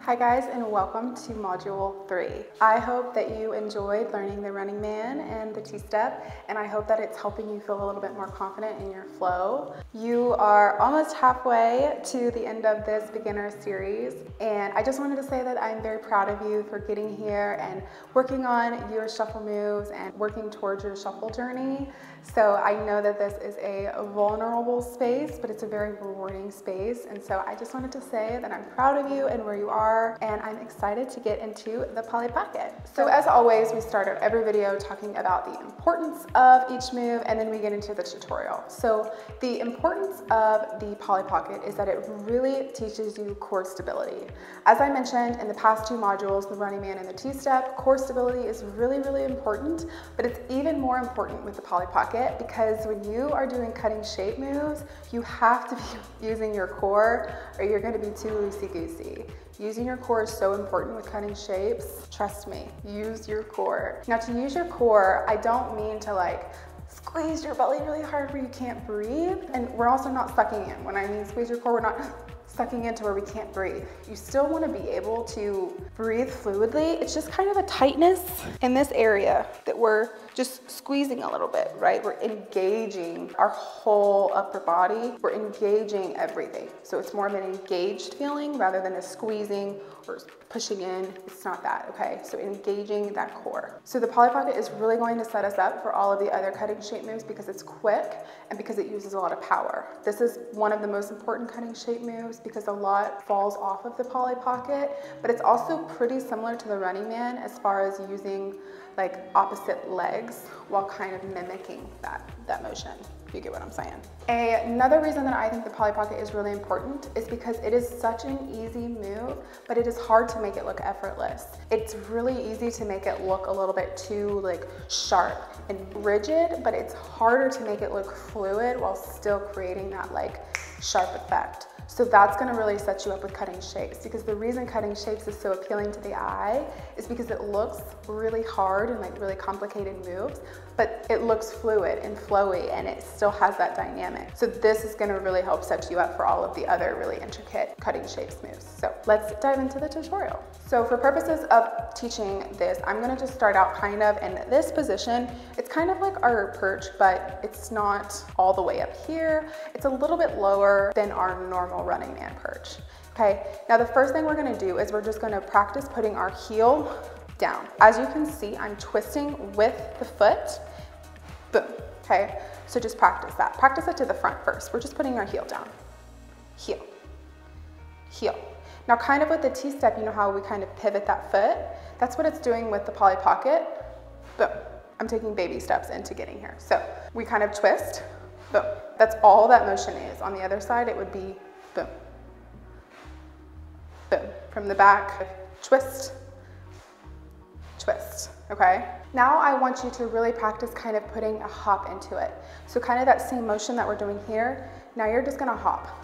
Hi guys, and welcome to Module 3. I hope that you enjoyed learning the running man and the T-step, and I hope that it's helping you feel a little bit more confident in your flow. You are almost halfway to the end of this beginner series, and I just wanted to say that I'm very proud of you for getting here and working on your shuffle moves and working towards your shuffle journey. So I know that this is a vulnerable space, but it's a very rewarding space, and so I just wanted to say that I'm proud of you and where you are, and I'm excited to get into the Polly Pocket. So as always, we start out every video talking about the importance of each move, and then we get into the tutorial. So the importance of the Polly Pocket is that it really teaches you core stability. As I mentioned in the past two modules, the running man and the T-step, core stability is really, really important, but it's even more important with the Polly Pocket because when you are doing cutting shape moves, you have to be using your core or you're going to be too loosey-goosey. Using your core is so important with cutting shapes. Trust me, use your core. Now to use your core, I don't mean to like squeeze your belly really hard where you can't breathe. And we're also not sucking in. When I mean squeeze your core, we're not sucking into where we can't breathe. You still want to be able to breathe fluidly. It's just kind of a tightness in this area that we're just squeezing a little bit, right? We're engaging our whole upper body. We're engaging everything. So it's more of an engaged feeling rather than a squeezing or pushing in. It's not that, okay? So engaging that core. So the Polly Pocket is really going to set us up for all of the other cutting shape moves because it's quick and because it uses a lot of power. This is one of the most important cutting shape moves because a lot falls off of the Polly Pocket, but it's also pretty similar to the running man as far as using like opposite legs while kind of mimicking that motion, if you get what I'm saying. Another reason that I think the Polly Pocket is really important is because it is such an easy move, but it is hard to make it look effortless. It's really easy to make it look a little bit too like sharp and rigid, but it's harder to make it look fluid while still creating that like sharp effect. So that's gonna really set you up with cutting shapes because the reason cutting shapes is so appealing to the eye is because it looks really hard and like really complicated moves, but it looks fluid and flowy and it still has that dynamic. So this is gonna really help set you up for all of the other really intricate cutting shapes moves. So let's dive into the tutorial. So for purposes of teaching this, I'm gonna just start out kind of in this position. It's kind of like our perch, but it's not all the way up here. It's a little bit lower than our normal running man perch. Okay, now the first thing we're gonna do is we're just gonna practice putting our heel down. As you can see, I'm twisting with the foot, boom, okay? So just practice that. Practice it to the front first. We're just putting our heel down, heel, heel. Now kind of with the T-step, you know how we kind of pivot that foot? That's what it's doing with the Polly Pocket, boom. I'm taking baby steps into getting here. So we kind of twist, boom. That's all that motion is. On the other side, it would be boom, boom. From the back, twist, twist, okay? Now I want you to really practice kind of putting a hop into it. So kind of that same motion that we're doing here, now you're just gonna hop.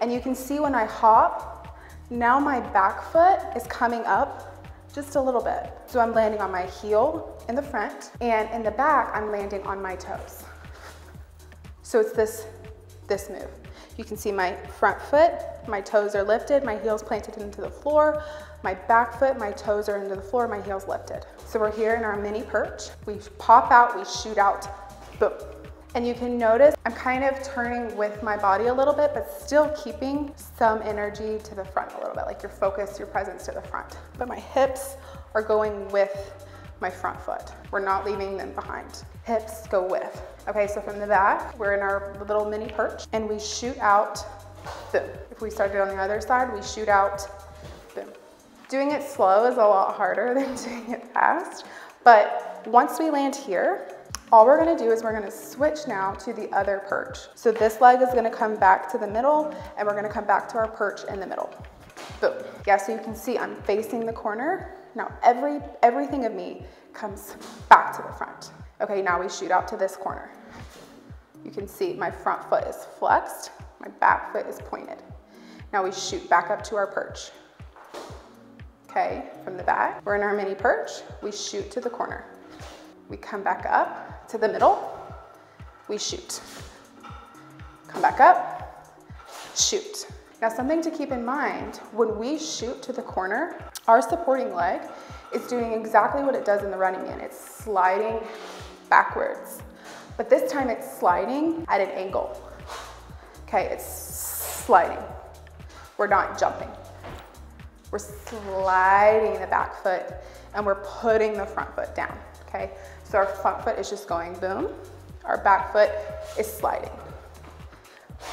And you can see when I hop, now my back foot is coming up just a little bit. So I'm landing on my heel in the front, and in the back, I'm landing on my toes. So it's this move. You can see my front foot, my toes are lifted, my heel's planted into the floor, my back foot, my toes are into the floor, my heel's lifted. So we're here in our mini perch. We pop out, we shoot out, boom. And you can notice I'm kind of turning with my body a little bit, but still keeping some energy to the front a little bit, like your focus, your presence to the front. But my hips are going with my front foot. We're not leaving them behind. Hips go with. Okay, so from the back, we're in our little mini perch and we shoot out, boom. If we started on the other side, we shoot out, boom. Doing it slow is a lot harder than doing it fast, but once we land here, all we're gonna do is we're gonna switch now to the other perch. So this leg is gonna come back to the middle and we're gonna come back to our perch in the middle. Boom. Yeah, so you can see I'm facing the corner. Now everything of me comes back to the front. Okay, now we shoot out to this corner. You can see my front foot is flexed, my back foot is pointed. Now we shoot back up to our perch. Okay, from the back, we're in our mini perch, we shoot to the corner. We come back up to the middle, we shoot. Come back up, shoot. Now, something to keep in mind, when we shoot to the corner, our supporting leg is doing exactly what it does in the running man. It's sliding backwards, but this time it's sliding at an angle. Okay, it's sliding. We're not jumping. We're sliding the back foot and we're putting the front foot down, okay? So our front foot is just going boom. Our back foot is sliding.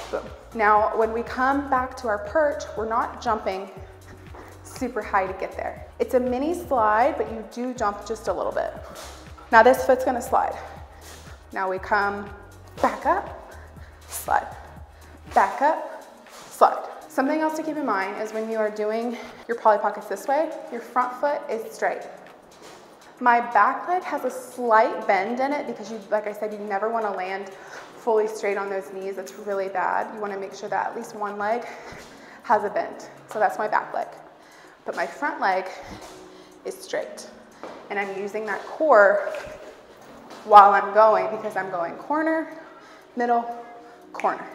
Boom. Now, when we come back to our perch, we're not jumping super high to get there. It's a mini slide, but you do jump just a little bit. Now this foot's gonna slide. Now we come back up, slide. Back up, slide. Something else to keep in mind is when you are doing your Polly Pockets this way, your front foot is straight. My back leg has a slight bend in it because you, like I said, you never want to land fully straight on those knees. That's really bad. You want to make sure that at least one leg has a bend. So that's my back leg. But my front leg is straight. And I'm using that core while I'm going because I'm going corner, middle, corner.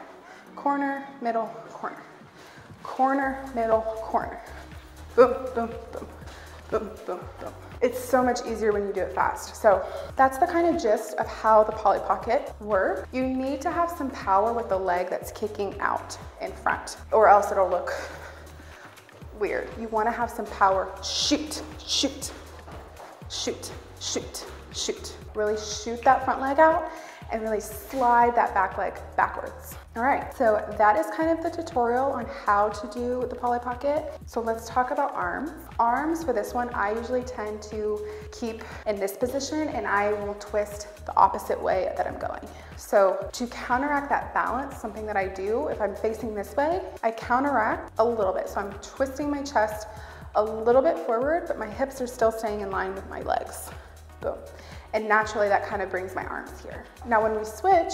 Corner, middle, corner. Corner, middle, corner. Boom, boom, boom, boom, boom, boom. It's so much easier when you do it fast. So that's the kind of gist of how the Polly Pocket works. You need to have some power with the leg that's kicking out in front, or else it'll look weird. You want to have some power. Shoot, shoot, shoot, shoot, shoot. Really shoot that front leg out and really slide that back leg backwards. All right, so that is kind of the tutorial on how to do the Polly Pocket. So let's talk about arms. Arms for this one, I usually tend to keep in this position and I will twist the opposite way that I'm going. So to counteract that balance, something that I do, if I'm facing this way, I counteract a little bit. So I'm twisting my chest a little bit forward, but my hips are still staying in line with my legs. Boom. And naturally that kind of brings my arms here. Now when we switch,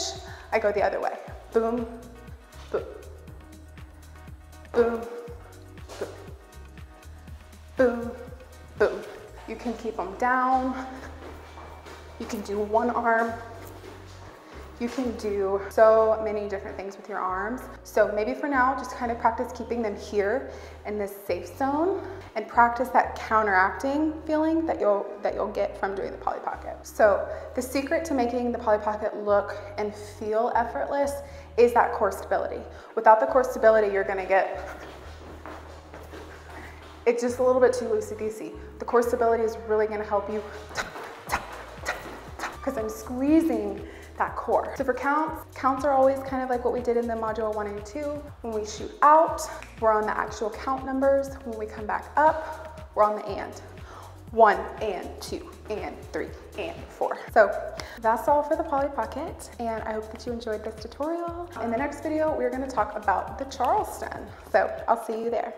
I go the other way. Boom, boom, boom, boom, boom, boom. You can keep them down. You can do one arm. You can do so many different things with your arms. So maybe for now, just kind of practice keeping them here in this safe zone and practice that counteracting feeling that you'll get from doing the Polly Pocket. So the secret to making the Polly Pocket look and feel effortless is that core stability. Without the core stability, you're gonna get, it's just a little bit too loosey-goosey. The core stability is really gonna help you because I'm squeezing that core. So for counts are always kind of like what we did in the module 1 and 2. When we shoot out, we're on the actual count numbers. When we come back up, we're on the and. 1 and 2 and 3 and 4. So that's all for the Polly Pocket, and I hope that you enjoyed this tutorial. In the next video, we're gonna talk about the Charleston. So I'll see you there.